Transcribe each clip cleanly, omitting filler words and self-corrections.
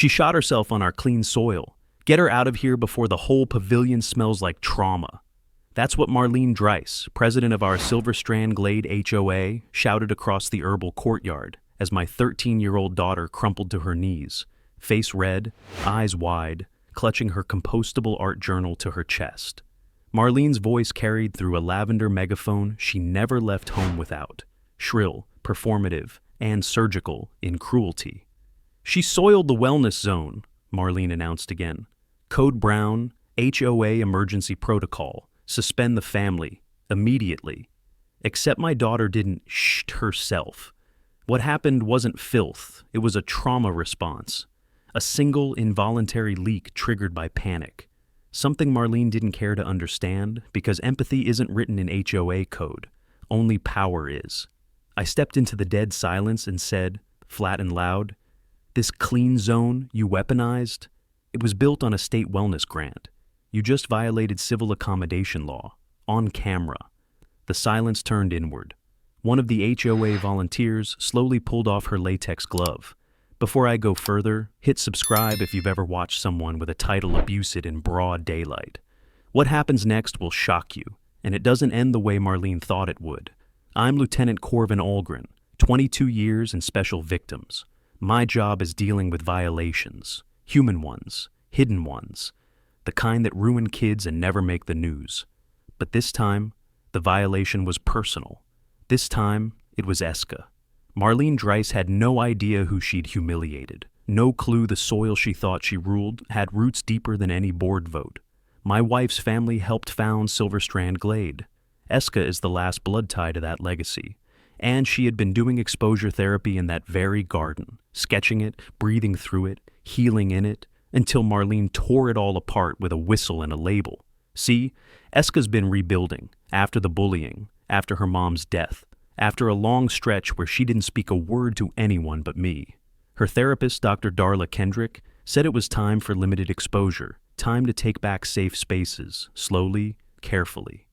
She shot herself on our clean soil. Get her out of here before the whole pavilion smells like trauma. That's what Marlene Dreiss, president of our Silver Strand Glade HOA, shouted across the herbal courtyard as my 13-year-old daughter crumpled to her knees, face red, eyes wide, clutching her compostable art journal to her chest. Marlene's voice carried through a lavender megaphone she never left home without, shrill, performative, and surgical in cruelty. She soiled the wellness zone, Marlene announced again. Code Brown, HOA emergency protocol, suspend the family, immediately. Except my daughter didn't herself. What happened wasn't filth, it was a trauma response. A single involuntary leak triggered by panic. Something Marlene didn't care to understand because empathy isn't written in HOA code. Only power is. I stepped into the dead silence and said, flat and loud, "This clean zone you weaponized, it was built on a state wellness grant. You just violated civil accommodation law, on camera." The silence turned inward. One of the HOA volunteers slowly pulled off her latex glove. Before I go further, hit subscribe if you've ever watched someone with a title abuse it in broad daylight. What happens next will shock you, and it doesn't end the way Marlene thought it would. I'm Lieutenant Corvin Algren, 22 years and special victims. My job is dealing with violations, human ones, hidden ones, the kind that ruin kids and never make the news. But this time, the violation was personal. This time, it was Eska. Marlene Dreiss had no idea who she'd humiliated. No clue the soil she thought she ruled had roots deeper than any board vote. My wife's family helped found Silver Strand Glade. Eska is the last blood tie to that legacy. And she had been doing exposure therapy in that very garden, sketching it, breathing through it, healing in it, until Marlene tore it all apart with a whistle and a label. See, Eska's been rebuilding, after the bullying, after her mom's death, after a long stretch where she didn't speak a word to anyone but me. Her therapist, Dr. Darla Kendrick, said it was time for limited exposure, time to take back safe spaces, slowly, carefully.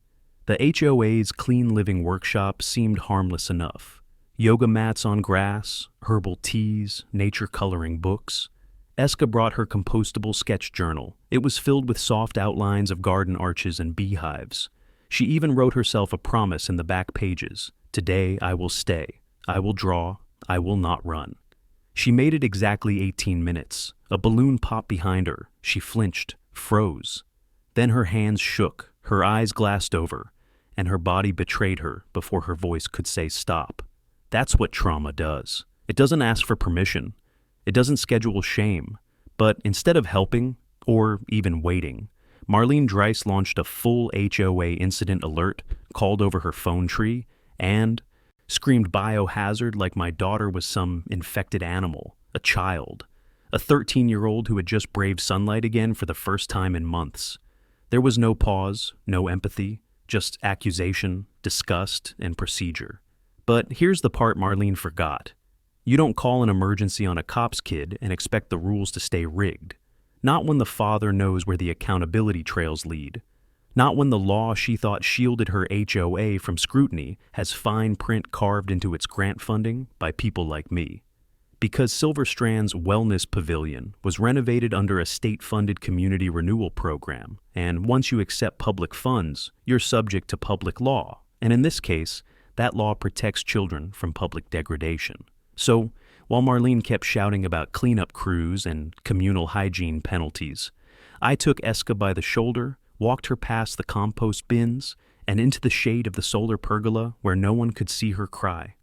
The HOA's clean living workshop seemed harmless enough. Yoga mats on grass, herbal teas, nature coloring books. Eska brought her compostable sketch journal. It was filled with soft outlines of garden arches and beehives. She even wrote herself a promise in the back pages. Today I will stay. I will draw. I will not run. She made it exactly 18 minutes. A balloon popped behind her. She flinched, froze. Then her hands shook, her eyes glassed over, and her body betrayed her before her voice could say stop. That's what trauma does. It doesn't ask for permission. It doesn't schedule shame. But instead of helping, or even waiting, Marlene Dreiss launched a full HOA incident alert, called over her phone tree, and screamed biohazard like my daughter was some infected animal, a child, a 13-year-old who had just braved sunlight again for the first time in months. There was no pause, no empathy, just accusation, disgust, and procedure. But here's the part Marlene forgot. You don't call an emergency on a cop's kid and expect the rules to stay rigged. Not when the father knows where the accountability trails lead. Not when the law she thought shielded her HOA from scrutiny has fine print carved into its grant funding by people like me. Because Silver Strand's Wellness Pavilion was renovated under a state-funded community renewal program, and once you accept public funds, you're subject to public law, and in this case, that law protects children from public degradation. So, while Marlene kept shouting about cleanup crews and communal hygiene penalties, I took Eska by the shoulder, walked her past the compost bins, and into the shade of the solar pergola where no one could see her cry.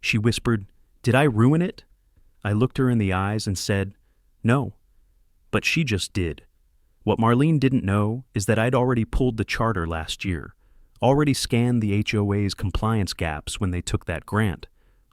She whispered, "Did I ruin it?" I looked her in the eyes and said, "No." But she just did. What Marlene didn't know is that I'd already pulled the charter last year, already scanned the HOA's compliance gaps when they took that grant,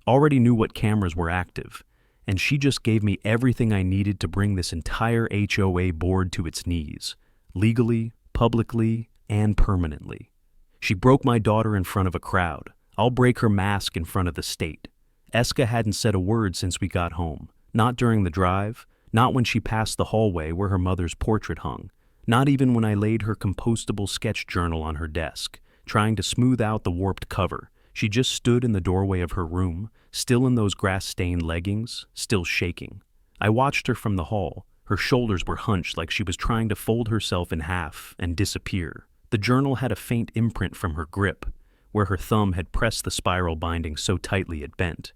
already knew what cameras were active, and she just gave me everything I needed to bring this entire HOA board to its knees, legally, publicly, and permanently. She broke my daughter in front of a crowd. I'll break her mask in front of the state. Eska hadn't said a word since we got home, not during the drive, not when she passed the hallway where her mother's portrait hung, not even when I laid her compostable sketch journal on her desk, trying to smooth out the warped cover. She just stood in the doorway of her room, still in those grass-stained leggings, still shaking. I watched her from the hall. Her shoulders were hunched like she was trying to fold herself in half and disappear. The journal had a faint imprint from her grip, where her thumb had pressed the spiral binding so tightly it bent.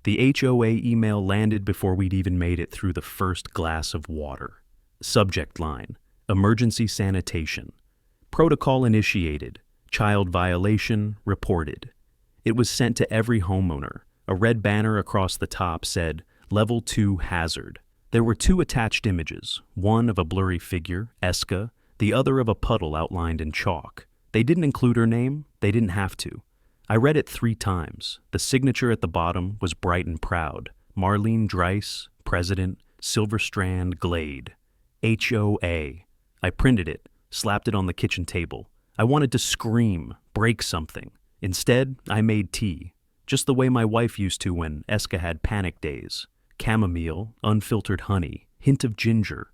The HOA email landed before we'd even made it through the first glass of water. Subject line: Emergency sanitation. Protocol initiated. Child violation reported. It was sent to every homeowner. A red banner across the top said, Level 2 hazard. There were 2 attached images, one of a blurry figure, Eska, the other of a puddle outlined in chalk. They didn't include her name. They didn't have to. I read it 3 times. The signature at the bottom was bright and proud. Marlene Dreiss, President, Silverstrand Glade. HOA. I printed it, slapped it on the kitchen table. I wanted to scream, break something. Instead, I made tea, just the way my wife used to when Eska had panic days. Chamomile, unfiltered honey, hint of ginger.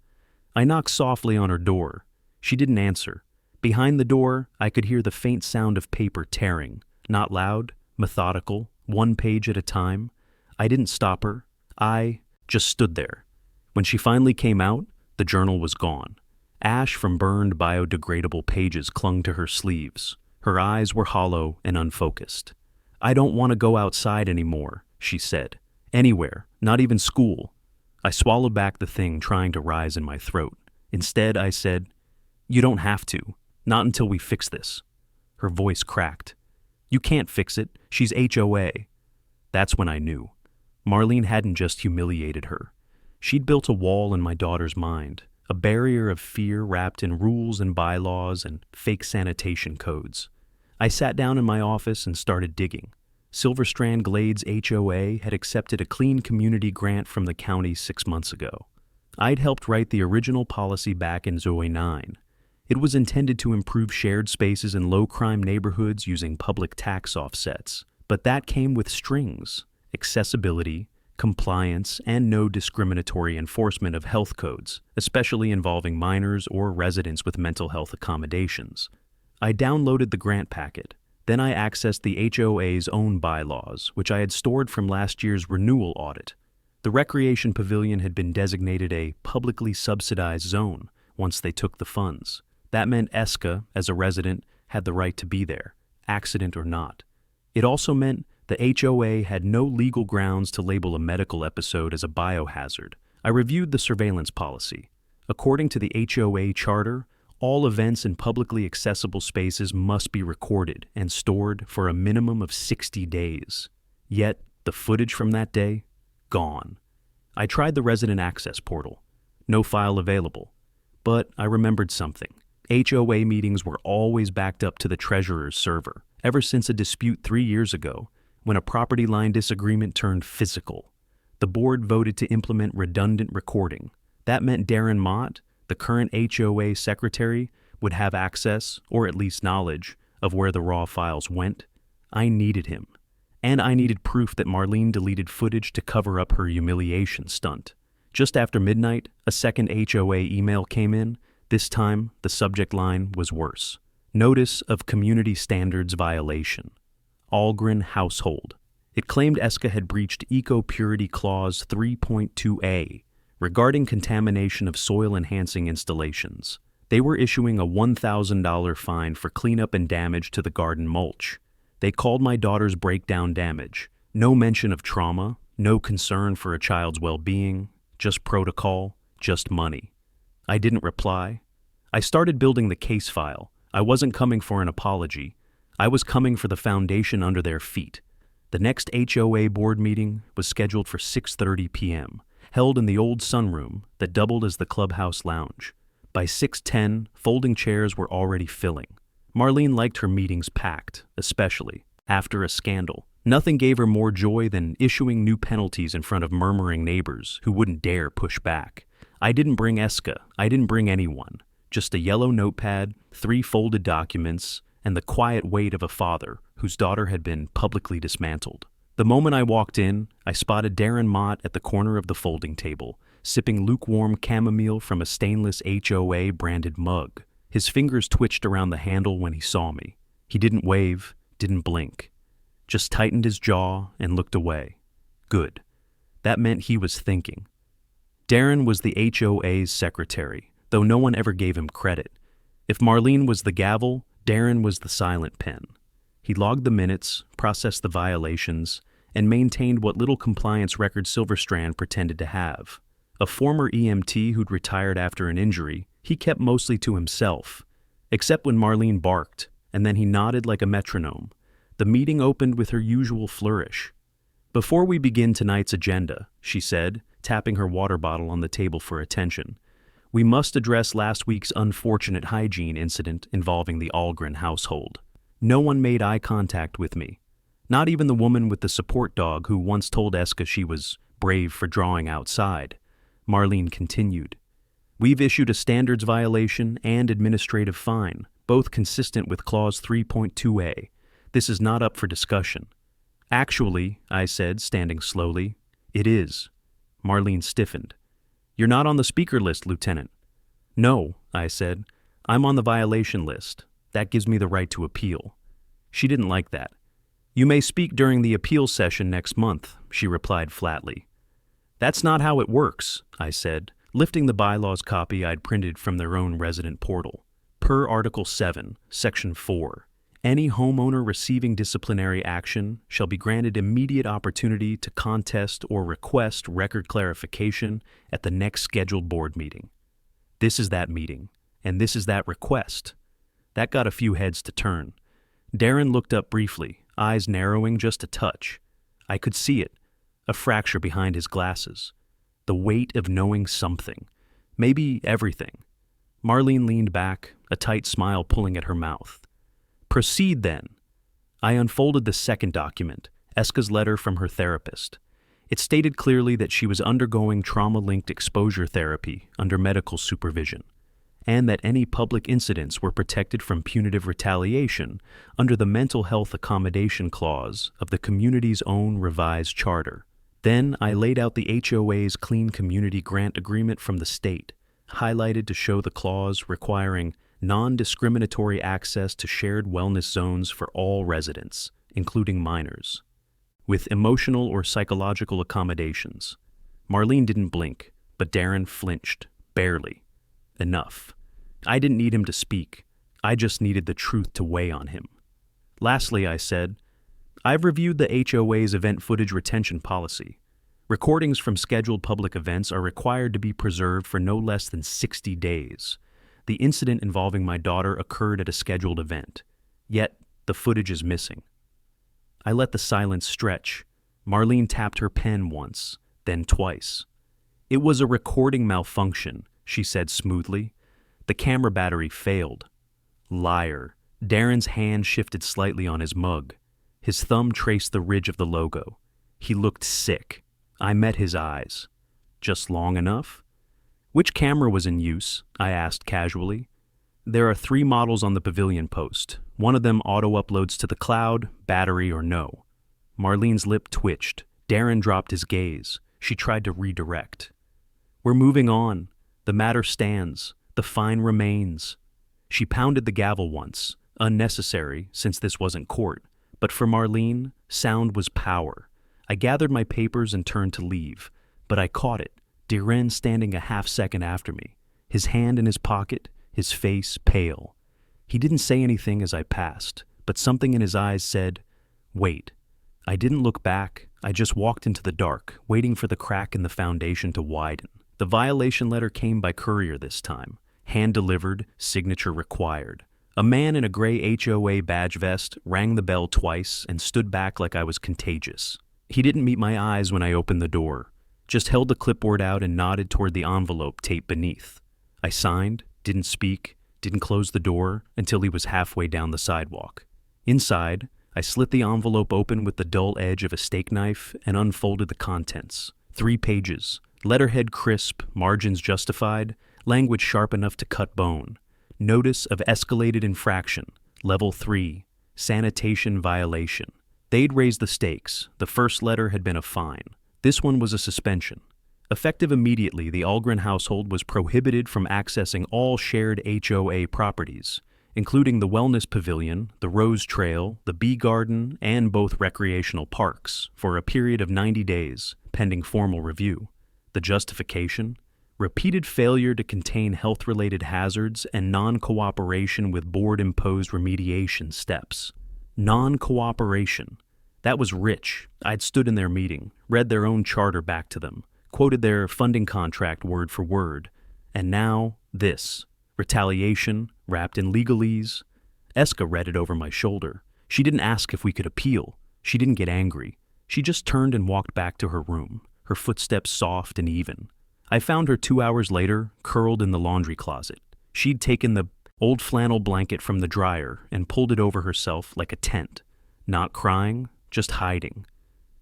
I knocked softly on her door. She didn't answer. Behind the door, I could hear the faint sound of paper tearing. Not loud, methodical, 1 page at a time. I didn't stop her. I just stood there. When she finally came out, the journal was gone. Ash from burned biodegradable pages clung to her sleeves. Her eyes were hollow and unfocused. I don't want to go outside anymore, she said. Anywhere, not even school. I swallowed back the thing trying to rise in my throat. Instead, I said, You don't have to. Not until we fix this. Her voice cracked. You can't fix it. She's HOA. That's when I knew. Marlene hadn't just humiliated her. She'd built a wall in my daughter's mind, a barrier of fear wrapped in rules and bylaws and fake sanitation codes. I sat down in my office and started digging. Silverstrand Glades HOA had accepted a clean community grant from the county 6 months ago. I'd helped write the original policy back in '09. It was intended to improve shared spaces in low-crime neighborhoods using public tax offsets. But that came with strings: accessibility, compliance, and no discriminatory enforcement of health codes, especially involving minors or residents with mental health accommodations. I downloaded the grant packet. Then I accessed the HOA's own bylaws, which I had stored from last year's renewal audit. The recreation pavilion had been designated a publicly subsidized zone once they took the funds. That meant Eska, as a resident, had the right to be there, accident or not. It also meant the HOA had no legal grounds to label a medical episode as a biohazard. I reviewed the surveillance policy. According to the HOA charter, all events in publicly accessible spaces must be recorded and stored for a minimum of 60 days. Yet, the footage from that day? Gone. I tried the resident access portal. No file available. But I remembered something. HOA meetings were always backed up to the treasurer's server, ever since a dispute 3 years ago, when a property line disagreement turned physical. The board voted to implement redundant recording. That meant Darren Mott, the current HOA secretary, would have access, or at least knowledge, of where the raw files went. I needed him. And I needed proof that Marlene deleted footage to cover up her humiliation stunt. Just after midnight, a second HOA email came in. This time, the subject line was worse. Notice of community standards violation. Algren household. It claimed Eska had breached Eco Purity Clause 3.2a, regarding contamination of soil-enhancing installations. They were issuing a $1,000 fine for cleanup and damage to the garden mulch. They called my daughter's breakdown damage. No mention of trauma, no concern for a child's well-being, just protocol, just money. I didn't reply. I started building the case file. I wasn't coming for an apology. I was coming for the foundation under their feet. The next HOA board meeting was scheduled for 6:30 p.m., held in the old sunroom that doubled as the clubhouse lounge. By 6:10, folding chairs were already filling. Marlene liked her meetings packed, especially after a scandal. Nothing gave her more joy than issuing new penalties in front of murmuring neighbors who wouldn't dare push back. I didn't bring Eska. I didn't bring anyone. Just a yellow notepad, 3 folded documents, and the quiet weight of a father whose daughter had been publicly dismantled. The moment I walked in, I spotted Darren Mott at the corner of the folding table, sipping lukewarm chamomile from a stainless HOA-branded mug. His fingers twitched around the handle when he saw me. He didn't wave, didn't blink. Just tightened his jaw and looked away. Good. That meant he was thinking. Darren was the HOA's secretary, though no one ever gave him credit. If Marlene was the gavel, Darren was the silent pen. He logged the minutes, processed the violations, and maintained what little compliance record Silverstrand pretended to have. A former EMT who'd retired after an injury, he kept mostly to himself, except when Marlene barked, and then he nodded like a metronome. The meeting opened with her usual flourish. "Before we begin tonight's agenda," she said, tapping her water bottle on the table for attention, "we must address last week's unfortunate hygiene incident involving the Algren household. No one made eye contact with me. Not even the woman with the support dog who once told Eska she was brave for drawing outside." Marlene continued. "We've issued a standards violation and administrative fine, both consistent with Clause 3.2a. This is not up for discussion." "Actually," I said, standing slowly, "it is." Marlene stiffened. "You're not on the speaker list, Lieutenant." "No," I said. "I'm on the violation list. That gives me the right to appeal." She didn't like that. "You may speak during the appeal session next month," she replied flatly. "That's not how it works," I said, lifting the bylaws copy I'd printed from their own resident portal. "Per Article 7, Section 4, any homeowner receiving disciplinary action shall be granted immediate opportunity to contest or request record clarification at the next scheduled board meeting. This is that meeting, and this is that request." That got a few heads to turn. Darren looked up briefly, eyes narrowing just a touch. I could see it, a fracture behind his glasses. The weight of knowing something, maybe everything. Marlene leaned back, a tight smile pulling at her mouth. "Proceed, then." I unfolded the second document, Eska's letter from her therapist. It stated clearly that she was undergoing trauma-linked exposure therapy under medical supervision, and that any public incidents were protected from punitive retaliation under the Mental Health Accommodation Clause of the community's own revised charter. Then I laid out the HOA's Clean Community Grant Agreement from the state, highlighted to show the clause requiring non-discriminatory access to shared wellness zones for all residents, including minors, with emotional or psychological accommodations. Marlene didn't blink, but Darren flinched, barely. Enough. I didn't need him to speak. I just needed the truth to weigh on him. Lastly, I said, "I've reviewed the HOA's event footage retention policy. Recordings from scheduled public events are required to be preserved for no less than 60 days. The incident involving my daughter occurred at a scheduled event, yet the footage is missing." I let the silence stretch. Marlene tapped her pen once, then twice. "It was a recording malfunction," she said smoothly. "The camera battery failed." Liar. Darren's hand shifted slightly on his mug. His thumb traced the ridge of the logo. He looked sick. I met his eyes. "Just long enough?" "Which camera was in use?" I asked casually. "There are 3 models on the pavilion post. One of them auto-uploads to the cloud, battery or no." Marlene's lip twitched. Darren dropped his gaze. She tried to redirect. "We're moving on. The matter stands. The fine remains." She pounded the gavel once, unnecessary since this wasn't court, but for Marlene, sound was power. I gathered my papers and turned to leave, but I caught it, Darren standing a half-second after me, his hand in his pocket, his face pale. He didn't say anything as I passed, but something in his eyes said, "Wait." I didn't look back. I just walked into the dark, waiting for the crack in the foundation to widen. The violation letter came by courier this time, hand-delivered, signature required. A man in a gray HOA badge vest rang the bell twice and stood back like I was contagious. He didn't meet my eyes when I opened the door, just held the clipboard out and nodded toward the envelope taped beneath. I signed, didn't speak, didn't close the door until he was halfway down the sidewalk. Inside, I slit the envelope open with the dull edge of a steak knife and unfolded the contents. 3 pages, letterhead crisp, margins justified, language sharp enough to cut bone. Notice of escalated infraction, level 3, sanitation violation. They'd raised the stakes. The first letter had been a fine. This one was a suspension. Effective immediately, the Algren household was prohibited from accessing all shared HOA properties, including the Wellness Pavilion, the Rose Trail, the Bee Garden, and both recreational parks, for a period of 90 days, pending formal review. The justification? Repeated failure to contain health-related hazards and non-cooperation with board-imposed remediation steps. Non-cooperation. That was rich. I'd stood in their meeting, read their own charter back to them, quoted their funding contract word for word. And now, this. Retaliation, wrapped in legalese. Eska read it over my shoulder. She didn't ask if we could appeal. She didn't get angry. She just turned and walked back to her room, her footsteps soft and even. I found her 2 hours later, curled in the laundry closet. She'd taken the old flannel blanket from the dryer and pulled it over herself like a tent. Not crying, just hiding.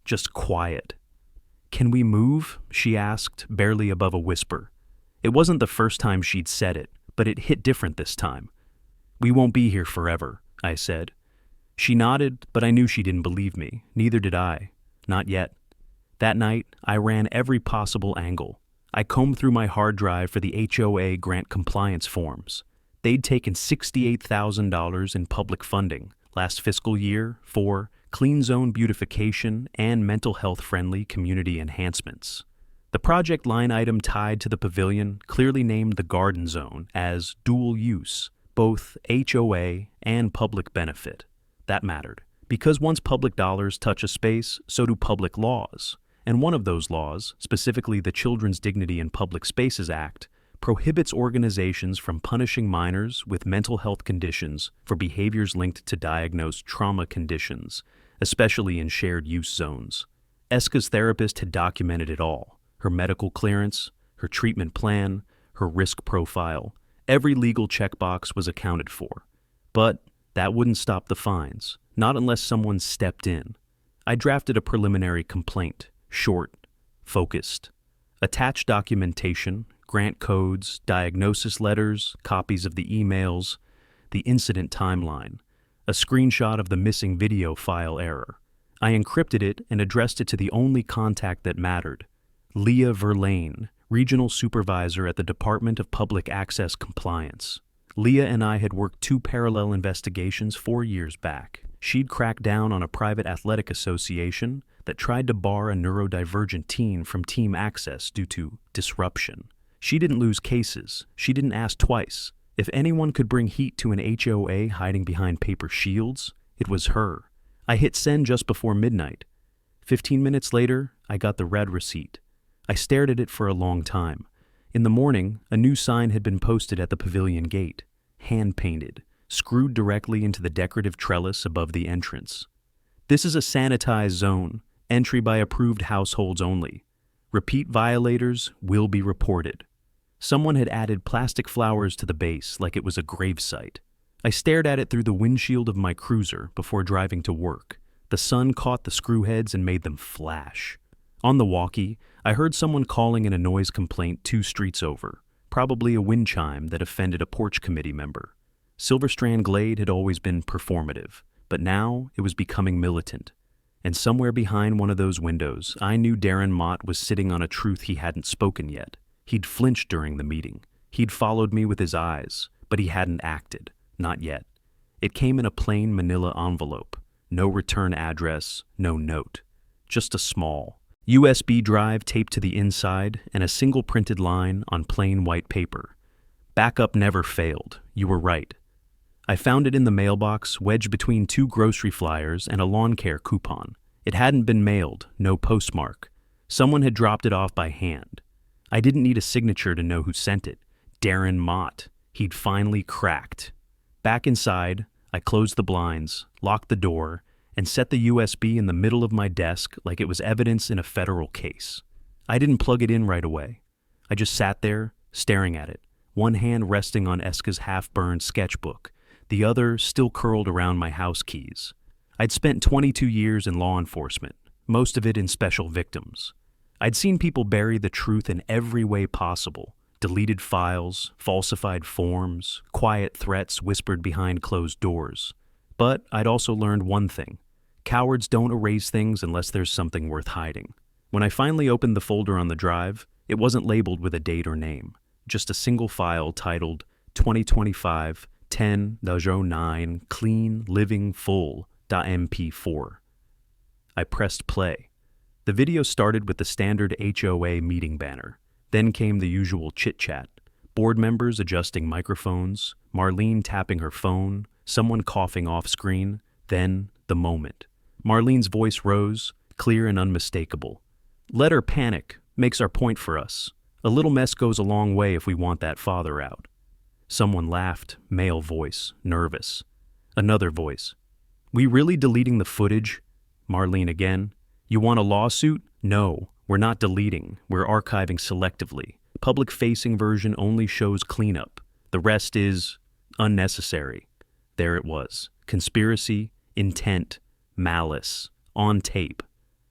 Just quiet. "Can we move?" she asked, barely above a whisper. It wasn't the first time she'd said it, but it hit different this time. "We won't be here forever," I said. She nodded, but I knew she didn't believe me. Neither did I. Not yet. That night, I ran every possible angle. I combed through my hard drive for the HOA grant compliance forms. They'd taken $68,000 in public funding last fiscal year for clean zone beautification and mental health-friendly community enhancements. The project line item tied to the pavilion clearly named the garden zone as dual use, both HOA and public benefit. That mattered, because once public dollars touch a space, so do public laws. And one of those laws, specifically the Children's Dignity in Public Spaces Act, prohibits organizations from punishing minors with mental health conditions for behaviors linked to diagnosed trauma conditions, especially in shared use zones. Eska's therapist had documented it all: her medical clearance, her treatment plan, her risk profile. Every legal checkbox was accounted for. But that wouldn't stop the fines, not unless someone stepped in. I drafted a preliminary complaint. Short, focused. Attached documentation, grant codes, diagnosis letters, copies of the emails, the incident timeline, a screenshot of the missing video file error. I encrypted it and addressed it to the only contact that mattered: Leah Verlaine, Regional Supervisor at the Department of Public Access Compliance. Leah and I had worked 2 parallel investigations 4 years back. She'd cracked down on a private athletic association that tried to bar a neurodivergent teen from team access due to disruption. She didn't lose cases. She didn't ask twice. If anyone could bring heat to an HOA hiding behind paper shields, it was her. I hit send just before midnight. 15 minutes later, I got the red receipt. I stared at it for a long time. In the morning, a new sign had been posted at the pavilion gate, hand-painted, screwed directly into the decorative trellis above the entrance. "This is a sanitized zone. Entry by approved households only. Repeat violators will be reported." Someone had added plastic flowers to the base like it was a gravesite. I stared at it through the windshield of my cruiser before driving to work. The sun caught the screwheads and made them flash. On the walkie, I heard someone calling in a noise complaint 2 streets over, probably a wind chime that offended a porch committee member. Silverstrand Glade had always been performative, but now it was becoming militant. And somewhere behind one of those windows, I knew Darren Mott was sitting on a truth he hadn't spoken yet. He'd flinched during the meeting. He'd followed me with his eyes, but he hadn't acted. Not yet. It came in a plain manila envelope. No return address, no note. Just a small USB drive taped to the inside and a single printed line on plain white paper. "Backup never failed. You were right." I found it in the mailbox, wedged between 2 grocery flyers and a lawn care coupon. It hadn't been mailed, no postmark. Someone had dropped it off by hand. I didn't need a signature to know who sent it. Darren Mott. He'd finally cracked. Back inside, I closed the blinds, locked the door, and set the USB in the middle of my desk like it was evidence in a federal case. I didn't plug it in right away. I just sat there, staring at it, one hand resting on Eska's half-burned sketchbook, the other still curled around my house keys. I'd spent 22 years in law enforcement, most of it in special victims. I'd seen people bury the truth in every way possible: deleted files, falsified forms, quiet threats whispered behind closed doors. But I'd also learned one thing: cowards don't erase things unless there's something worth hiding. When I finally opened the folder on the drive, it wasn't labeled with a date or name, just a single file titled 2025 10-09 clean living full.mp4. I pressed play. The video started with the standard HOA meeting banner. Then came the usual chit-chat. Board members adjusting microphones, Marlene tapping her phone, someone coughing off-screen, then the moment. Marlene's voice rose, clear and unmistakable. "Let her panic, makes our point for us. A little mess goes a long way if we want that father out." Someone laughed, male voice, nervous. Another voice. "We really deleting the footage?" Marlene again. "You want a lawsuit? No, we're not deleting, we're archiving selectively. Public-facing version only shows cleanup. The rest is unnecessary." There it was. Conspiracy, intent, malice, on tape.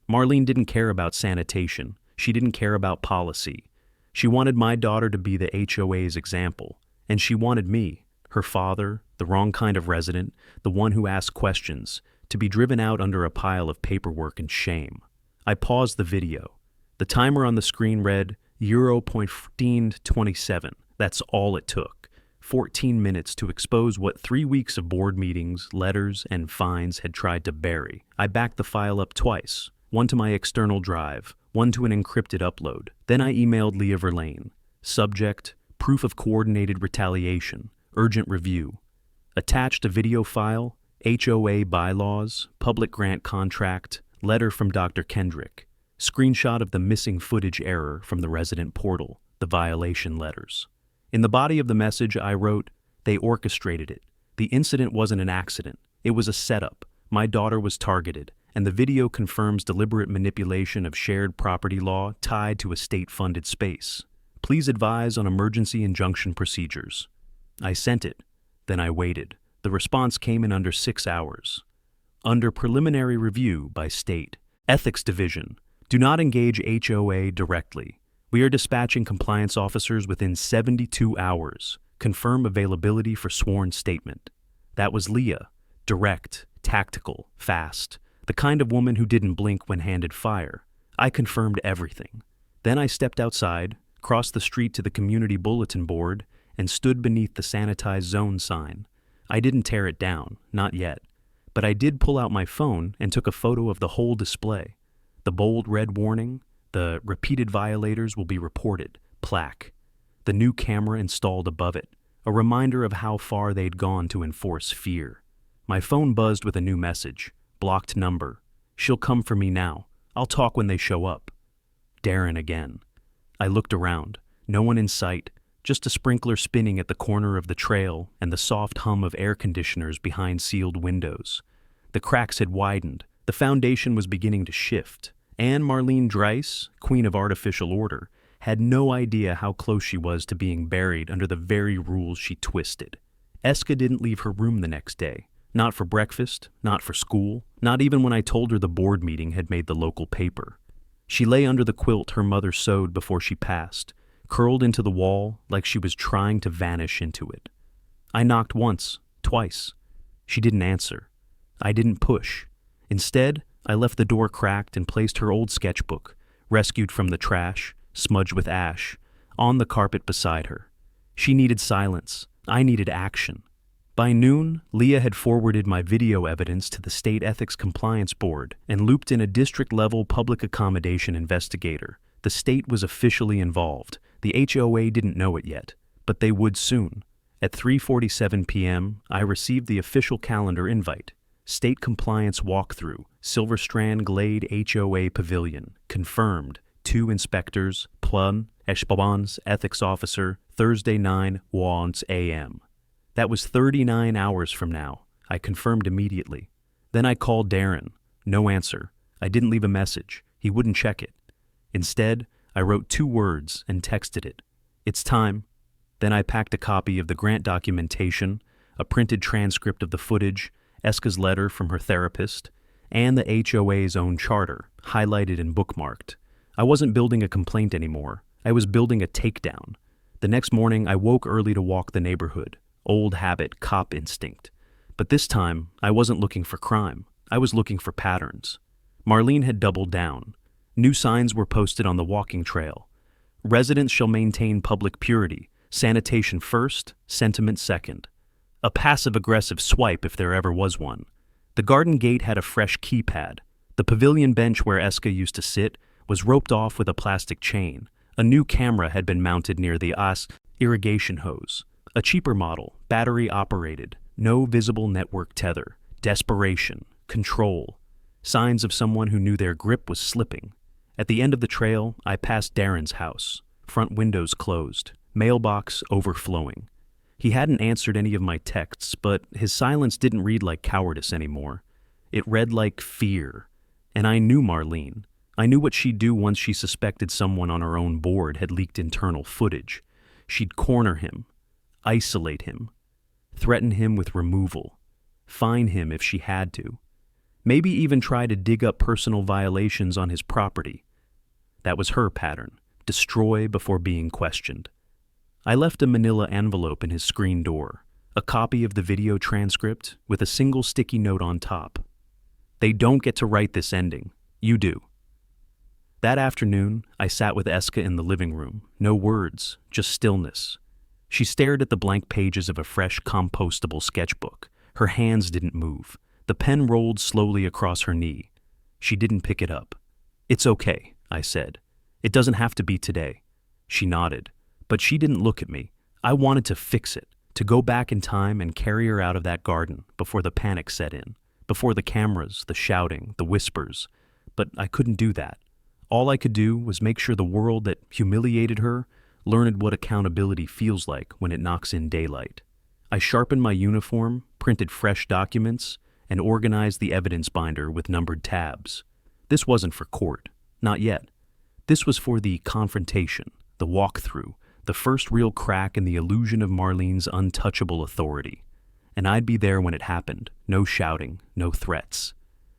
Marlene didn't care about sanitation. She didn't care about policy. She wanted my daughter to be the HOA's example. And she wanted me, her father, the wrong kind of resident, the one who asked questions, to be driven out under a pile of paperwork and shame. I paused the video. The timer on the screen read €0.1527. That's all it took. 14 minutes to expose what 3 weeks of board meetings, letters, and fines had tried to bury. I backed the file up twice, one to my external drive, one to an encrypted upload. Then I emailed Leah Verlaine. Subject: proof of coordinated retaliation, urgent review. Attached a video file, HOA bylaws, public grant contract, letter from Dr. Kendrick. Screenshot of the missing footage error from the resident portal, the violation letters. In the body of the message I wrote, "They orchestrated it. The incident wasn't an accident. It was a setup. My daughter was targeted, and the video confirms deliberate manipulation of shared property law tied to a state-funded space. Please advise on emergency injunction procedures." I sent it. Then I waited. The response came in under 6 hours. Under preliminary review by State Ethics Division, do not engage HOA directly. We are dispatching compliance officers within 72 hours. Confirm availability for sworn statement. That was Leah. Direct, tactical, fast. The kind of woman who didn't blink when handed fire. I confirmed everything. Then I stepped outside, crossed the street to the community bulletin board, and stood beneath the sanitized zone sign. I didn't tear it down, not yet. But I did pull out my phone and took a photo of the whole display. The bold red warning, the repeated violators will be reported, plaque. The new camera installed above it, a reminder of how far they'd gone to enforce fear. My phone buzzed with a new message, blocked number. "She'll come for me now. I'll talk when they show up." Darren again. I looked around. No one in sight, just a sprinkler spinning at the corner of the trail and the soft hum of air conditioners behind sealed windows. The cracks had widened. The foundation was beginning to shift. And Marlene Dreiss, queen of artificial order, had no idea how close she was to being buried under the very rules she twisted. Eska didn't leave her room the next day. Not for breakfast, not for school, not even when I told her the board meeting had made the local paper. She lay under the quilt her mother sewed before she passed, curled into the wall like she was trying to vanish into it. I knocked once, twice. She didn't answer. I didn't push. Instead, I left the door cracked and placed her old sketchbook, rescued from the trash, smudged with ash, on the carpet beside her. She needed silence. I needed action. By noon, Leah had forwarded my video evidence to the State Ethics Compliance Board and looped in a district-level public accommodation investigator. The state was officially involved. The HOA didn't know it yet, but they would soon. At 3:47 p.m., I received the official calendar invite. State Compliance Walkthrough, Silver Strand Glade HOA Pavilion, confirmed. 2 inspectors, Plum, Eshbaban's ethics officer, Thursday 9 a.m. That was 39 hours from now. I confirmed immediately. Then I called Darren. No answer. I didn't leave a message. He wouldn't check it. Instead, I wrote 2 words and texted it. "It's time." Then I packed a copy of the grant documentation, a printed transcript of the footage, Eska's letter from her therapist, and the HOA's own charter, highlighted and bookmarked. I wasn't building a complaint anymore. I was building a takedown. The next morning, I woke early to walk the neighborhood. Old habit, cop instinct. But this time, I wasn't looking for crime. I was looking for patterns. Marlene had doubled down. New signs were posted on the walking trail. Residents shall maintain public purity. Sanitation first, sentiment second. A passive-aggressive swipe if there ever was one. The garden gate had a fresh keypad. The pavilion bench where Eska used to sit was roped off with a plastic chain. A new camera had been mounted near the irrigation hose. A cheaper model, battery-operated, no visible network tether. Desperation, control, signs of someone who knew their grip was slipping. At the end of the trail, I passed Darren's house, front windows closed, mailbox overflowing. He hadn't answered any of my texts, but his silence didn't read like cowardice anymore. It read like fear. And I knew Marlene. I knew what she'd do once she suspected someone on her own board had leaked internal footage. She'd corner him, isolate him, threaten him with removal, fine him if she had to. Maybe even try to dig up personal violations on his property. That was her pattern. Destroy before being questioned. I left a manila envelope in his screen door, a copy of the video transcript with a single sticky note on top. They don't get to write this ending. You do. That afternoon, I sat with Eska in the living room. No words, just stillness. She stared at the blank pages of a fresh, compostable sketchbook. Her hands didn't move. The pen rolled slowly across her knee. She didn't pick it up. "It's okay," I said. "It doesn't have to be today." She nodded, but she didn't look at me. I wanted to fix it, to go back in time and carry her out of that garden before the panic set in, before the cameras, the shouting, the whispers. But I couldn't do that. All I could do was make sure the world that humiliated her learned what accountability feels like when it knocks in daylight. I sharpened my uniform, printed fresh documents, and organized the evidence binder with numbered tabs. This wasn't for court, not yet. This was for the confrontation, the walkthrough, the first real crack in the illusion of Marlene's untouchable authority. And I'd be there when it happened, no shouting, no threats.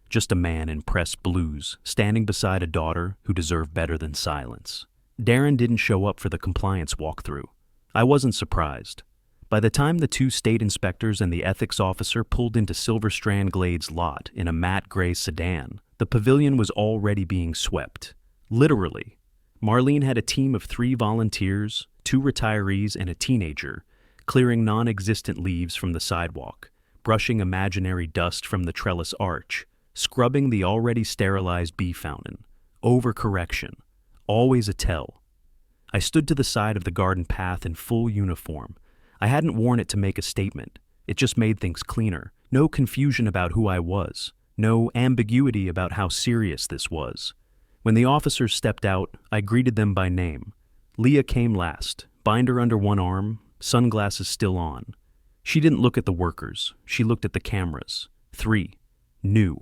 Just a man in pressed blues, standing beside a daughter who deserved better than silence. Darren didn't show up for the compliance walkthrough. I wasn't surprised. By the time the two state inspectors and the ethics officer pulled into Silver Strand Glade's lot in a matte gray sedan, the pavilion was already being swept. Literally. Marlene had a team of 3 volunteers, 2 retirees, and a teenager, clearing non-existent leaves from the sidewalk, brushing imaginary dust from the trellis arch, scrubbing the already sterilized bee fountain. Overcorrection. Always a tell. I stood to the side of the garden path in full uniform. I hadn't worn it to make a statement. It just made things cleaner. No confusion about who I was. No ambiguity about how serious this was. When the officers stepped out, I greeted them by name. Leah came last, binder under one arm, sunglasses still on. She didn't look at the workers. She looked at the cameras. 3. New.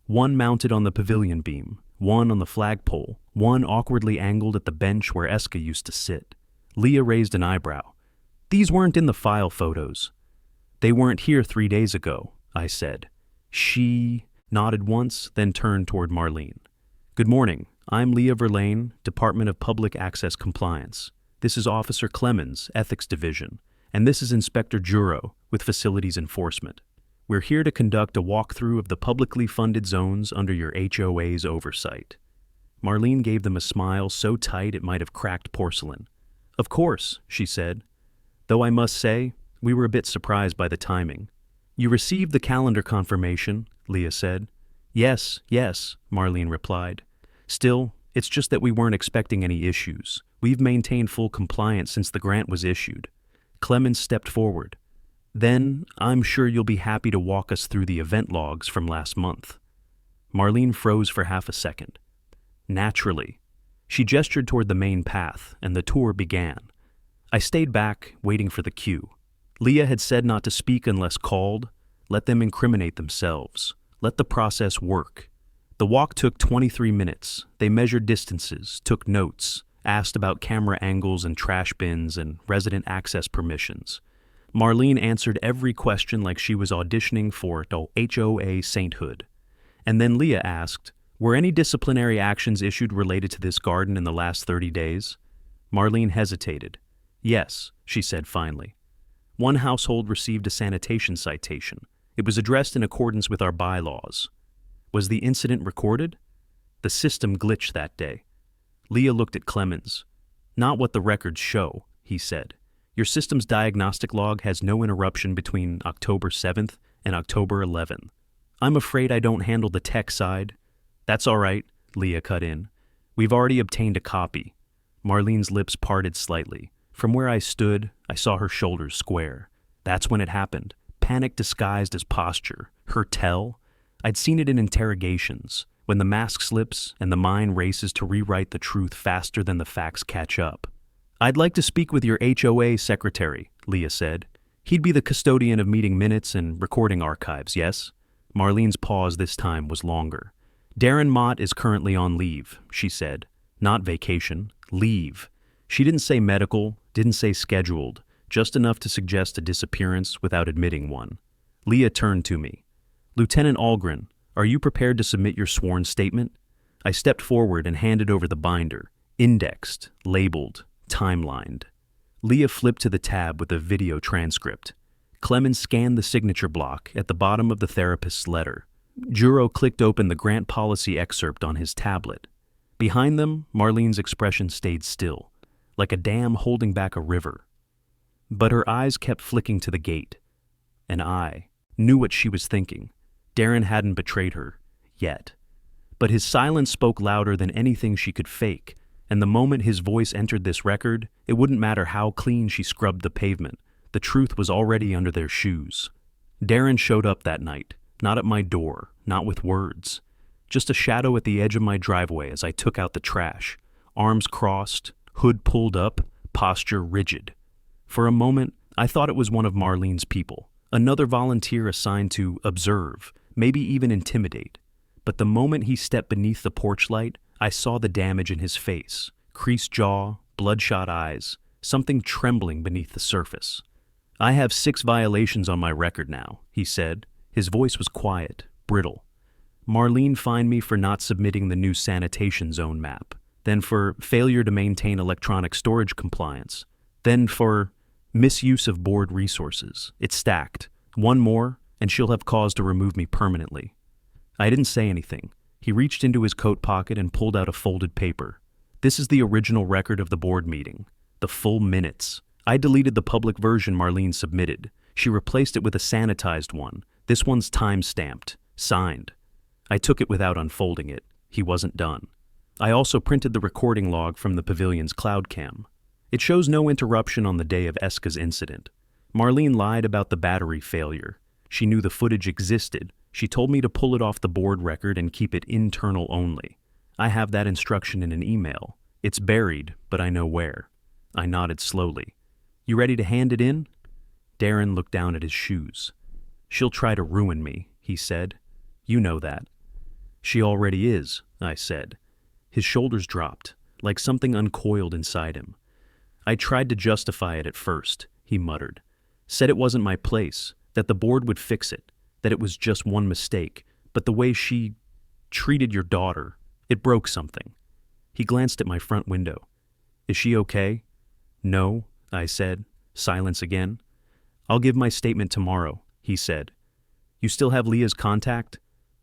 1 mounted on the pavilion beam, 1 on the flagpole, 1 awkwardly angled at the bench where Eska used to sit. Leah raised an eyebrow. "These weren't in the file photos." "They weren't here 3 days ago," I said. She nodded once, then turned toward Marlene. "Good morning. I'm Leah Verlaine, Department of Public Access Compliance. This is Officer Clemens, Ethics Division, and this is Inspector Juro with Facilities Enforcement. We're here to conduct a walkthrough of the publicly funded zones under your HOA's oversight." Marlene gave them a smile so tight it might have cracked porcelain. "Of course," she said. Though I must say, we were a bit surprised by the timing. "You received the calendar confirmation," Leah said. Yes, Marlene replied. "Still, it's just that we weren't expecting any issues. We've maintained full compliance since the grant was issued." Clemens stepped forward. "Then, I'm sure you'll be happy to walk us through the event logs from last month." Marlene froze for half a second. "Naturally." She gestured toward the main path, and the tour began. I stayed back, waiting for the cue. Leah had said not to speak unless called. Let them incriminate themselves. Let the process work. The walk took 23 minutes. They measured distances, took notes, asked about camera angles and trash bins and resident access permissions. Marlene answered every question like she was auditioning for HOA sainthood. And then Leah asked, "Were any disciplinary actions issued related to this garden in the last 30 days?" Marlene hesitated. "Yes," she said finally. "One household received a sanitation citation. It was addressed in accordance with our bylaws." "Was the incident recorded?" "The system glitched that day." Leah looked at Clemens. "Not what the records show," he said. "Your system's diagnostic log has no interruption between October 7th and October 11th. I'm afraid I don't handle the tech side. That's all right, Leah cut in. We've already obtained a copy. Marlene's lips parted slightly. From where I stood, I saw her shoulders square. That's when it happened. Panic disguised as posture. Her tell? I'd seen it in interrogations, when the mask slips and the mind races to rewrite the truth faster than the facts catch up. I'd like to speak with your HOA secretary, Leah said. He'd be the custodian of meeting minutes and recording archives, yes? Marlene's pause this time was longer. Darren Mott is currently on leave, she said. Not vacation, leave. She didn't say medical, didn't say scheduled, just enough to suggest a disappearance without admitting one. Leah turned to me. Lieutenant Algren, are you prepared to submit your sworn statement? I stepped forward and handed over the binder, indexed, labeled, timelined. Leah flipped to the tab with a video transcript. Clemens scanned the signature block at the bottom of the therapist's letter. Juro clicked open the grant policy excerpt on his tablet. Behind them, Marlene's expression stayed still, like a dam holding back a river. But her eyes kept flicking to the gate. And I knew what she was thinking. Darren hadn't betrayed her, yet. But his silence spoke louder than anything she could fake, and the moment his voice entered this record, it wouldn't matter how clean she scrubbed the pavement. The truth was already under their shoes. Darren showed up that night, not at my door, not with words. Just a shadow at the edge of my driveway as I took out the trash, arms crossed, hood pulled up, posture rigid. For a moment, I thought it was one of Marlene's people, another volunteer assigned to observe, maybe even intimidate. But the moment he stepped beneath the porch light, I saw the damage in his face, creased jaw, bloodshot eyes, something trembling beneath the surface. I have 6 violations on my record now, he said. His voice was quiet, brittle. Marlene fined me for not submitting the new sanitation zone map, then for failure to maintain electronic storage compliance, then for misuse of board resources. It stacked. One more, and she'll have cause to remove me permanently. I didn't say anything. He reached into his coat pocket and pulled out a folded paper. This is the original record of the board meeting, the full minutes. I deleted the public version Marlene submitted. She replaced it with a sanitized one. This one's time-stamped, signed. I took it without unfolding it. He wasn't done. I also printed the recording log from the pavilion's cloud cam. It shows no interruption on the day of Eska's incident. Marlene lied about the battery failure. She knew the footage existed. She told me to pull it off the board record and keep it internal only. I have that instruction in an email. It's buried, but I know where. I nodded slowly. You ready to hand it in? Darren looked down at his shoes. She'll try to ruin me, he said. You know that. She already is, I said. His shoulders dropped, like something uncoiled inside him. I tried to justify it at first, he muttered. Said it wasn't my place, that the board would fix it, that it was just one mistake, but the way she treated your daughter, it broke something. He glanced at my front window. Is she okay? No, I said. Silence again. I'll give my statement tomorrow, he said. You still have Leah's contact?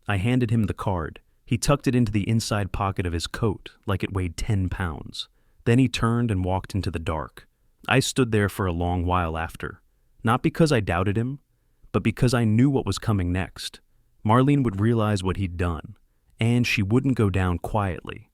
I handed him the card. He tucked it into the inside pocket of his coat like it weighed 10 pounds. Then he turned and walked into the dark. I stood there for a long while after. Not because I doubted him, but because I knew what was coming next. Marlene would realize what he'd done, and she wouldn't go down quietly.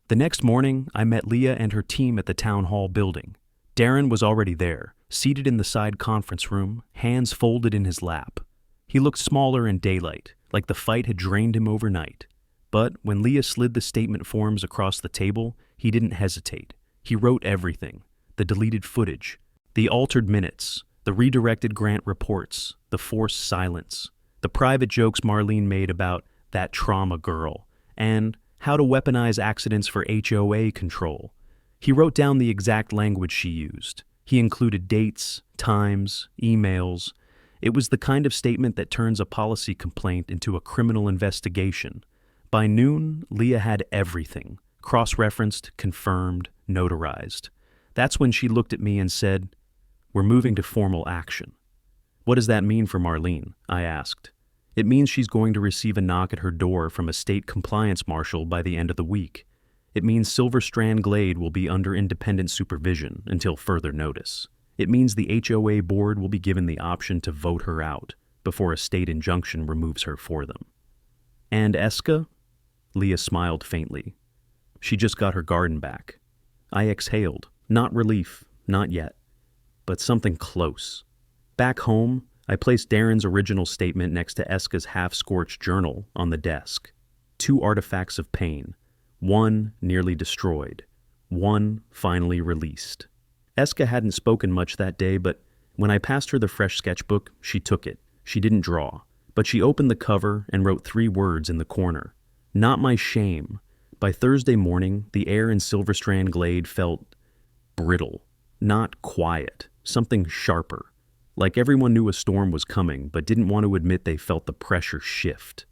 The next morning, I met Leah and her team at the town hall building. Darren was already there, seated in the side conference room, hands folded in his lap. He looked smaller in daylight, like the fight had drained him overnight. But when Leah slid the statement forms across the table, he didn't hesitate. He wrote everything: the deleted footage, the altered minutes, the redirected grant reports, the forced silence, the private jokes Marlene made about that trauma girl, and how to weaponize accidents for HOA control. He wrote down the exact language she used. He included dates, times, emails. It was the kind of statement that turns a policy complaint into a criminal investigation. By noon, Leah had everything, cross-referenced, confirmed, notarized. That's when she looked at me and said, "We're moving to formal action." What does that mean for Marlene? I asked. It means she's going to receive a knock at her door from a state compliance marshal by the end of the week. It means Silver Strand Glade will be under independent supervision until further notice. It means the HOA board will be given the option to vote her out before a state injunction removes her for them. And Eska? Leah smiled faintly. She just got her garden back. I exhaled. Not relief, not yet, but something close. Back home, I placed Darren's original statement next to Eska's half-scorched journal on the desk. 2 artifacts of pain. 1 nearly destroyed. 1 finally released. Eska hadn't spoken much that day, but when I passed her the fresh sketchbook, she took it. She didn't draw, but she opened the cover and wrote 3 words in the corner. Not my shame. By Thursday morning, the air in Silverstrand Glade felt brittle, not quiet, something sharper. Like everyone knew a storm was coming, but didn't want to admit they felt the pressure shift.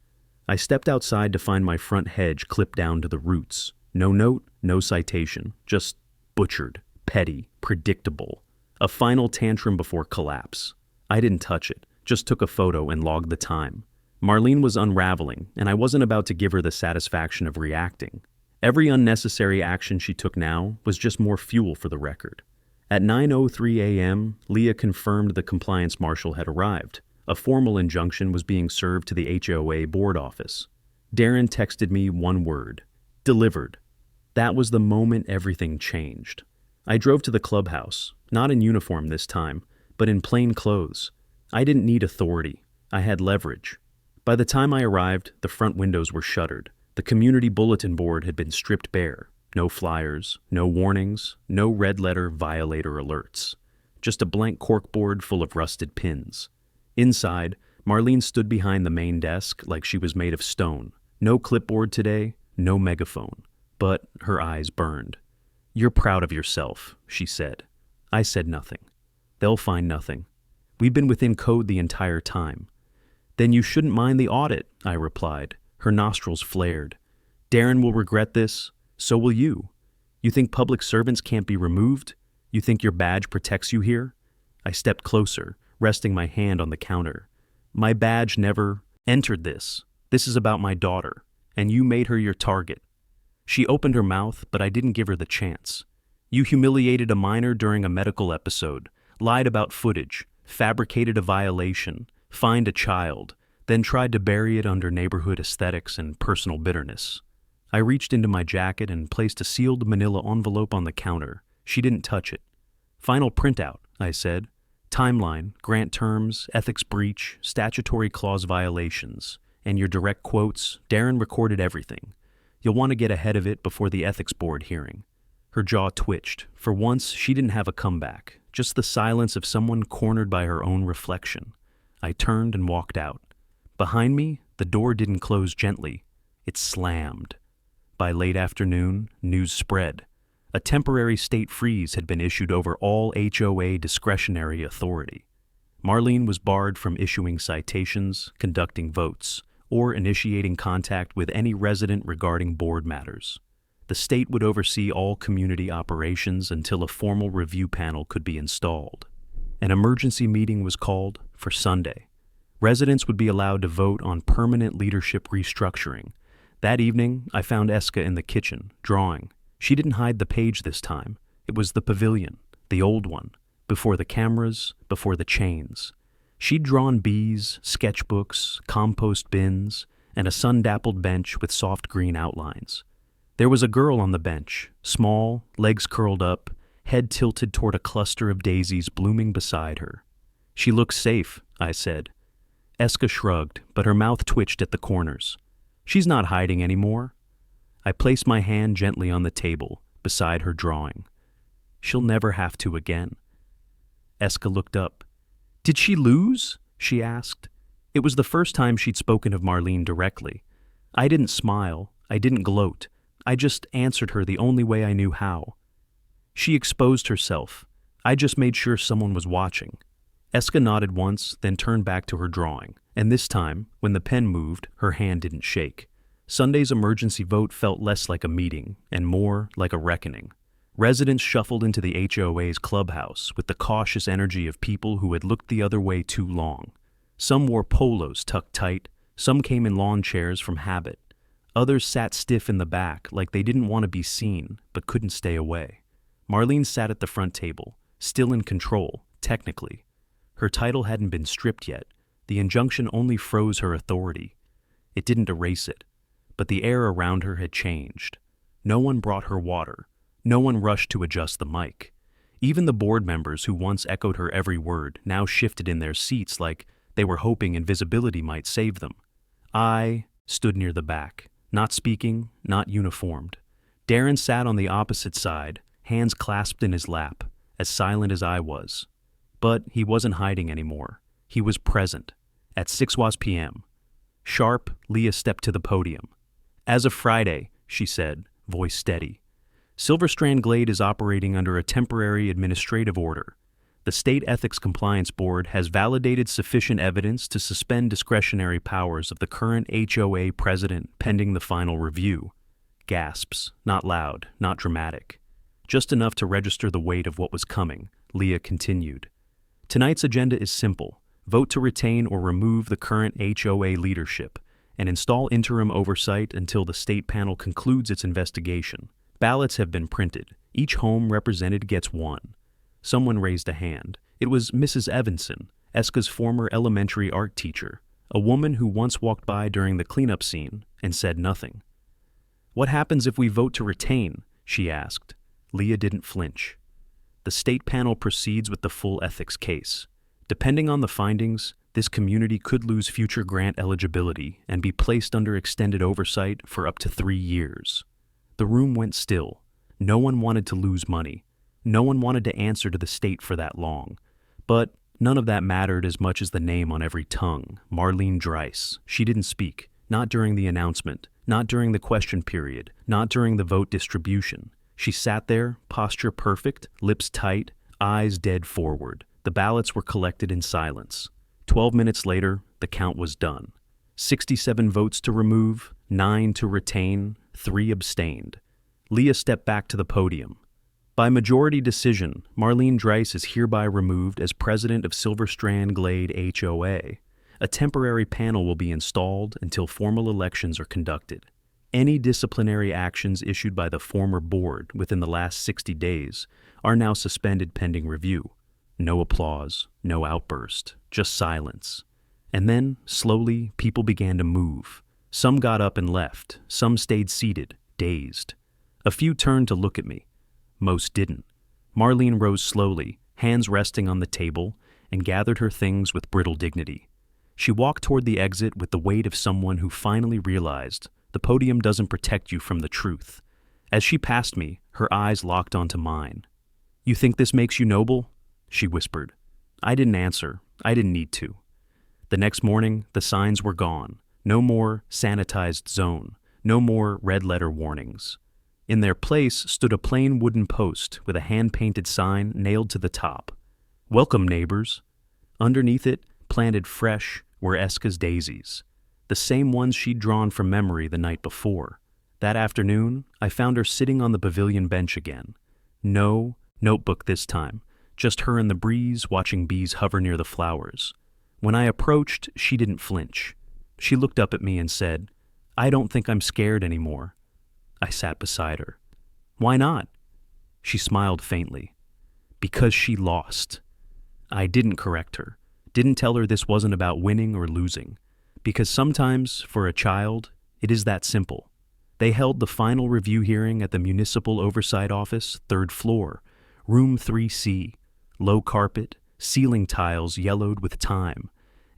I stepped outside to find my front hedge clipped down to the roots. No note, no citation, just butchered, petty, predictable. A final tantrum before collapse. I didn't touch it, just took a photo and logged the time. Marlene was unraveling, and I wasn't about to give her the satisfaction of reacting. Every unnecessary action she took now was just more fuel for the record. At 9:03 a.m., Leah confirmed the compliance marshal had arrived. A formal injunction was being served to the HOA board office. Darren texted me 1 word. Delivered. That was the moment everything changed. I drove to the clubhouse, not in uniform this time, but in plain clothes. I didn't need authority. I had leverage. By the time I arrived, the front windows were shuttered. The community bulletin board had been stripped bare. No flyers, no warnings, no red-letter violator alerts. Just a blank corkboard full of rusted pins. Inside, Marlene stood behind the main desk like she was made of stone. No clipboard today, no megaphone. But her eyes burned. "You're proud of yourself," she said. I said nothing. "They'll find nothing. We've been within code the entire time." "Then you shouldn't mind the audit," I replied. Her nostrils flared. "Darren will regret this. So will you. You think public servants can't be removed? You think your badge protects you here?" I stepped closer, resting my hand on the counter. "My badge never entered this. This is about my daughter, and you made her your target." She opened her mouth, but I didn't give her the chance. "You humiliated a minor during a medical episode, lied about footage, fabricated a violation, fined a child, then tried to bury it under neighborhood aesthetics and personal bitterness." I reached into my jacket and placed a sealed manila envelope on the counter. She didn't touch it. "Final printout," I said. "Timeline, grant terms, ethics breach, statutory clause violations, and your direct quotes. Darren recorded everything. You'll want to get ahead of it before the ethics board hearing." Her jaw twitched. For once, she didn't have a comeback, just the silence of someone cornered by her own reflection. I turned and walked out. Behind me, the door didn't close gently. It slammed. By late afternoon, news spread. A temporary state freeze had been issued over all HOA discretionary authority. Marlene was barred from issuing citations, conducting votes, or initiating contact with any resident regarding board matters. The state would oversee all community operations until a formal review panel could be installed. An emergency meeting was called for Sunday. Residents would be allowed to vote on permanent leadership restructuring. That evening, I found Eska in the kitchen, drawing. She didn't hide the page this time. It was the pavilion, the old one, before the cameras, before the chains. She'd drawn bees, sketchbooks, compost bins, and a sun-dappled bench with soft green outlines. There was a girl on the bench, small, legs curled up, head tilted toward a cluster of daisies blooming beside her. "She looks safe," I said. Eska shrugged, but her mouth twitched at the corners. "She's not hiding anymore." I placed my hand gently on the table, beside her drawing. "She'll never have to again." Eska looked up. "Did she lose?" she asked. It was the first time she'd spoken of Marlene directly. I didn't smile. I didn't gloat. I just answered her the only way I knew how. "She exposed herself. I just made sure someone was watching." Eska nodded once, then turned back to her drawing. And this time, when the pen moved, her hand didn't shake. Sunday's emergency vote felt less like a meeting and more like a reckoning. Residents shuffled into the HOA's clubhouse with the cautious energy of people who had looked the other way too long. Some wore polos tucked tight, some came in lawn chairs from habit. Others sat stiff in the back like they didn't want to be seen but couldn't stay away. Marlene sat at the front table, still in control, technically. Her title hadn't been stripped yet. The injunction only froze her authority. It didn't erase it. but the air around her had changed. No one brought her water. No one rushed to adjust the mic. Even the board members who once echoed her every word now shifted in their seats like they were hoping invisibility might save them. I stood near the back, not speaking, not uniformed. Darren sat on the opposite side, hands clasped in his lap, as silent as I was. But he wasn't hiding anymore. He was present. At 6 p.m. Sharp, Leah stepped to the podium. "As of Friday," she said, voice steady, "Silver Strand Glade is operating under a temporary administrative order. The State Ethics Compliance Board has validated sufficient evidence to suspend discretionary powers of the current HOA president pending the final review." Gasps, not loud, not dramatic. Just enough to register the weight of what was coming, Leah continued. "Tonight's agenda is simple. Vote to retain or remove the current HOA leadership and install interim oversight until the state panel concludes its investigation. Ballots have been printed. Each home represented gets one." Someone raised a hand. It was Mrs. Evanson, Eska's former elementary art teacher, a woman who once walked by during the cleanup scene and said nothing. "What happens if we vote to retain?" she asked. Leah didn't flinch. "The state panel proceeds with the full ethics case. Depending on the findings, this community could lose future grant eligibility and be placed under extended oversight for up to 3 years." The room went still. No one wanted to lose money. No one wanted to answer to the state for that long. But none of that mattered as much as the name on every tongue, Marlene Dreiss. She didn't speak, not during the announcement, not during the question period, not during the vote distribution. She sat there, posture perfect, lips tight, eyes dead forward. The ballots were collected in silence. 12 minutes later, the count was done. 67 votes to remove, 9 to retain, 3 abstained. Leah stepped back to the podium. "By majority decision, Marlene Dreiss is hereby removed as president of Silver Strand Glade HOA. A temporary panel will be installed until formal elections are conducted. Any disciplinary actions issued by the former board within the last 60 days are now suspended pending review." No applause, no outburst, just silence. And then, slowly, people began to move. Some got up and left. Some stayed seated, dazed. A few turned to look at me. Most didn't. Marlene rose slowly, hands resting on the table, and gathered her things with brittle dignity. She walked toward the exit with the weight of someone who finally realized the podium doesn't protect you from the truth. As she passed me, her eyes locked onto mine. "You think this makes you noble?" she whispered. I didn't answer. I didn't need to. The next morning, the signs were gone. No more sanitized zone. No more red letter warnings. In their place stood a plain wooden post with a hand-painted sign nailed to the top. "Welcome, neighbors." Underneath it, planted fresh, were Eska's daisies. The same ones she'd drawn from memory the night before. That afternoon, I found her sitting on the pavilion bench again. No notebook this time. Just her in the breeze watching bees hover near the flowers. When I approached, she didn't flinch. She looked up at me and said, "I don't think I'm scared anymore." I sat beside her. "Why not?" She smiled faintly. "Because she lost." I didn't correct her. Didn't tell her this wasn't about winning or losing. Because sometimes, for a child, it is that simple. They held the final review hearing at the Municipal Oversight Office, 3rd floor, room 3C. Low carpet, ceiling tiles yellowed with time,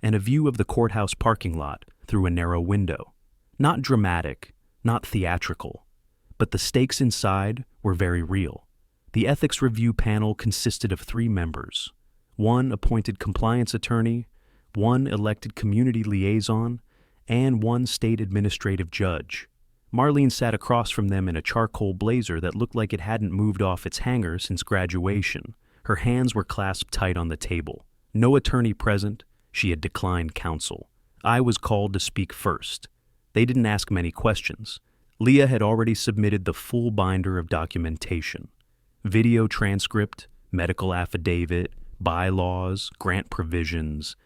and a view of the courthouse parking lot through a narrow window. Not dramatic, not theatrical, but the stakes inside were very real. The ethics review panel consisted of 3 members, 1 appointed compliance attorney, 1 elected community liaison, and 1 state administrative judge. Marlene sat across from them in a charcoal blazer that looked like it hadn't moved off its hanger since graduation. Her hands were clasped tight on the table. No attorney present. She had declined counsel. I was called to speak first. They didn't ask many questions. Leah had already submitted the full binder of documentation. Video transcript, medical affidavit, bylaws, grant provisions,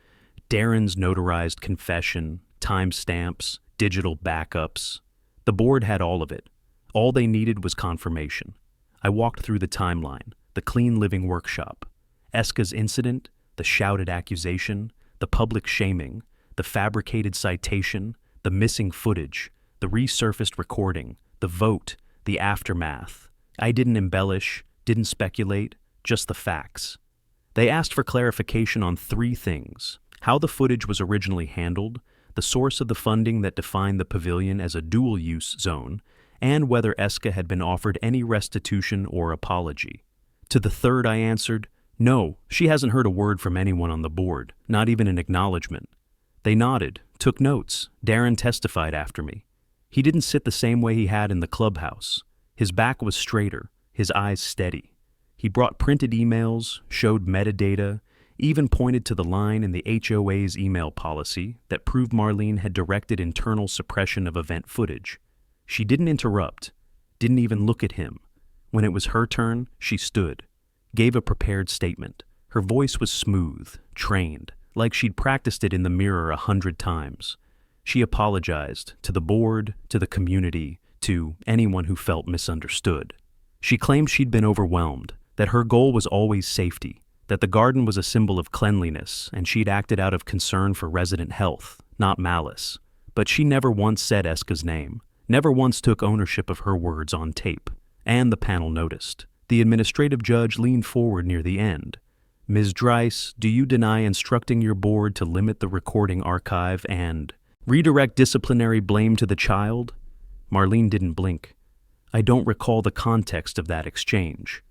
Darren's notarized confession, timestamps, digital backups. The board had all of it. All they needed was confirmation. I walked through the timeline. The clean living workshop, Eska's incident, the shouted accusation, the public shaming, the fabricated citation, the missing footage, the resurfaced recording, the vote, the aftermath. I didn't embellish, didn't speculate, just the facts. They asked for clarification on 3 things: how the footage was originally handled, the source of the funding that defined the pavilion as a dual-use zone, and whether Esca had been offered any restitution or apology. To the third I answered, no, she hasn't heard a word from anyone on the board, not even an acknowledgement. They nodded, took notes. Darren testified after me. He didn't sit the same way he had in the clubhouse. His back was straighter, his eyes steady. He brought printed emails, showed metadata, even pointed to the line in the HOA's email policy that proved Marlene had directed internal suppression of event footage. She didn't interrupt, didn't even look at him. When it was her turn, she stood, gave a prepared statement. Her voice was smooth, trained, like she'd practiced it in the mirror 100 times. She apologized to the board, to the community, to anyone who felt misunderstood. She claimed she'd been overwhelmed, that her goal was always safety, that the garden was a symbol of cleanliness, and she'd acted out of concern for resident health, not malice. But she never once said Esca's name, never once took ownership of her words on tape. And the panel noticed. The administrative judge leaned forward near the end. Ms. Dreiss, do you deny instructing your board to limit the recording archive and redirect disciplinary blame to the child? Marlene didn't blink. I don't recall the context of that exchange.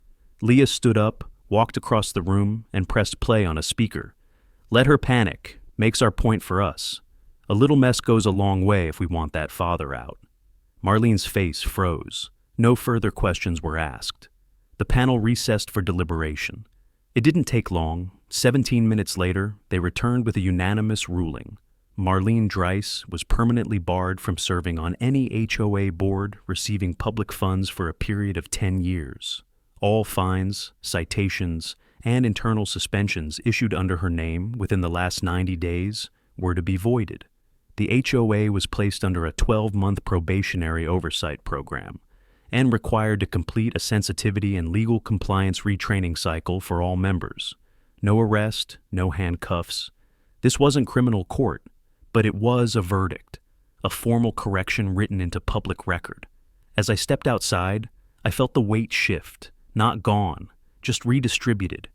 Leah stood up, walked across the room, and pressed play on a speaker. Let her panic. Makes our point for us. A little mess goes a long way if we want that father out. Marlene's face froze. No further questions were asked. The panel recessed for deliberation. It didn't take long. 17 minutes later, they returned with a unanimous ruling. Marlene Dreiss was permanently barred from serving on any HOA board receiving public funds for a period of 10 years. All fines, citations, and internal suspensions issued under her name within the last 90 days were to be voided. The HOA was placed under a 12-month probationary oversight program and required to complete a sensitivity and legal compliance retraining cycle for all members. No arrest, no handcuffs. This wasn't criminal court, but it was a verdict, a formal correction written into public record. As I stepped outside, I felt the weight shift, not gone, just redistributed.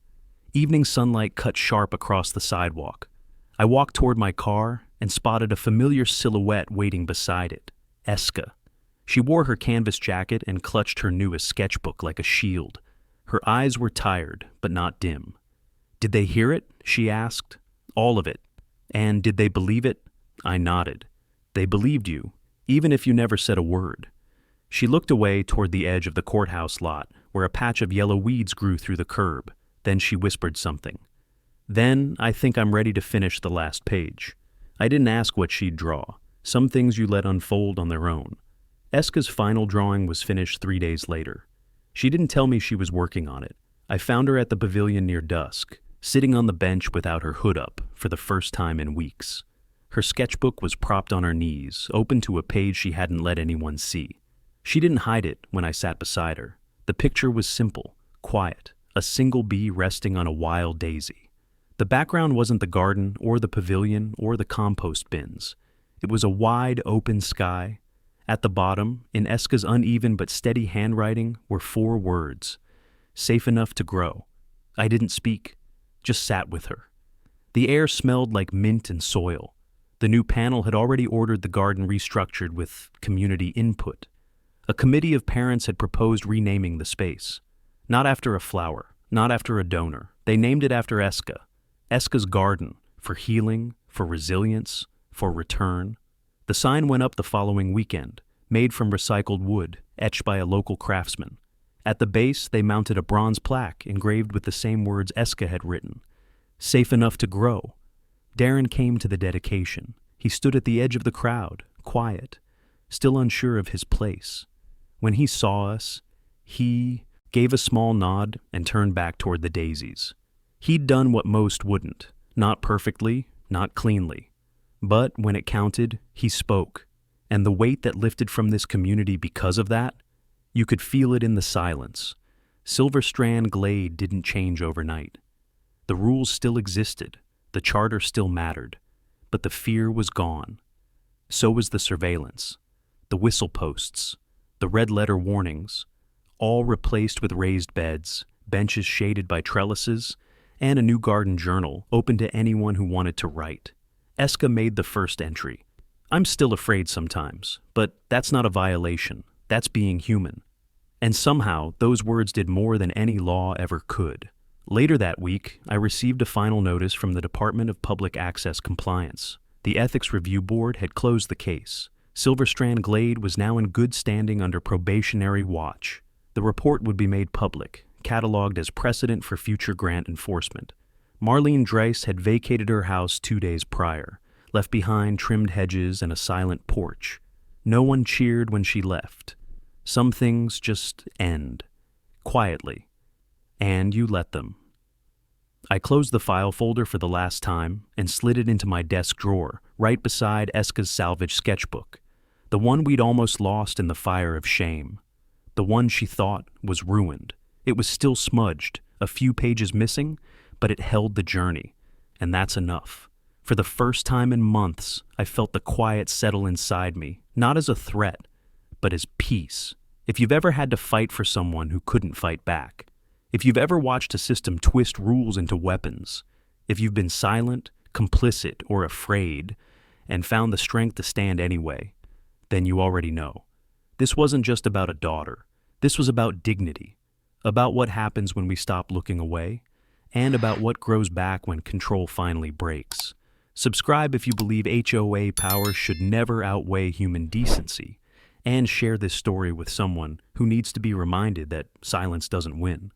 Evening sunlight cut sharp across the sidewalk. I walked toward my car and spotted a familiar silhouette waiting beside it, Esca. She wore her canvas jacket and clutched her newest sketchbook like a shield. Her eyes were tired, but not dim. Did they hear it? She asked. All of it. And did they believe it? I nodded. They believed you, even if you never said a word. She looked away toward the edge of the courthouse lot, where a patch of yellow weeds grew through the curb. Then she whispered something. Then I think I'm ready to finish the last page. I didn't ask what she'd draw. Some things you let unfold on their own. Esca's final drawing was finished 3 days later. She didn't tell me she was working on it. I found her at the pavilion near dusk, sitting on the bench without her hood up for the first time in weeks. Her sketchbook was propped on her knees, open to a page she hadn't let anyone see. She didn't hide it when I sat beside her. The picture was simple, quiet, a single bee resting on a wild daisy. The background wasn't the garden or the pavilion or the compost bins. It was a wide, open sky. At the bottom, in Esca's uneven but steady handwriting, were 4 words. Safe enough to grow. I didn't speak, just sat with her. The air smelled like mint and soil. The new panel had already ordered the garden restructured with community input. A committee of parents had proposed renaming the space. Not after a flower, not after a donor. They named it after Esca. Esca's garden, for healing, for resilience, for return. The sign went up the following weekend, made from recycled wood, etched by a local craftsman. At the base, they mounted a bronze plaque engraved with the same words Esca had written. Safe enough to grow. Darren came to the dedication. He stood at the edge of the crowd, quiet, still unsure of his place. When he saw us, he gave a small nod and turned back toward the daisies. He'd done what most wouldn't, not perfectly, not cleanly. But when it counted, he spoke, and the weight that lifted from this community because of that, you could feel it in the silence. Silver Strand Glade didn't change overnight. The rules still existed, the charter still mattered, but the fear was gone. So was the surveillance. the whistle posts, the red letter warnings, all replaced with raised beds, benches shaded by trellises, and a new garden journal open to anyone who wanted to write. Eska made the first entry. I'm still afraid sometimes, but that's not a violation. That's being human. And somehow, those words did more than any law ever could. Later that week, I received a final notice from the Department of Public Access Compliance. The Ethics Review Board had closed the case. Silverstrand Glade was now in good standing under probationary watch. The report would be made public, cataloged as precedent for future grant enforcement. Marlene Dreiss had vacated her house 2 days prior, left behind trimmed hedges and a silent porch. No one cheered when she left. Some things just end, quietly, and you let them. I closed the file folder for the last time and slid it into my desk drawer, right beside Eska's salvage sketchbook, the one we'd almost lost in the fire of shame, the one she thought was ruined. It was still smudged, a few pages missing, but it held the journey, and that's enough. For the first time in months, I felt the quiet settle inside me, not as a threat, but as peace. If you've ever had to fight for someone who couldn't fight back, if you've ever watched a system twist rules into weapons, if you've been silent, complicit, or afraid, and found the strength to stand anyway, then you already know. This wasn't just about a daughter. This was about dignity, about what happens when we stop looking away, and about what grows back when control finally breaks. Subscribe if you believe HOA power should never outweigh human decency, and share this story with someone who needs to be reminded that silence doesn't win.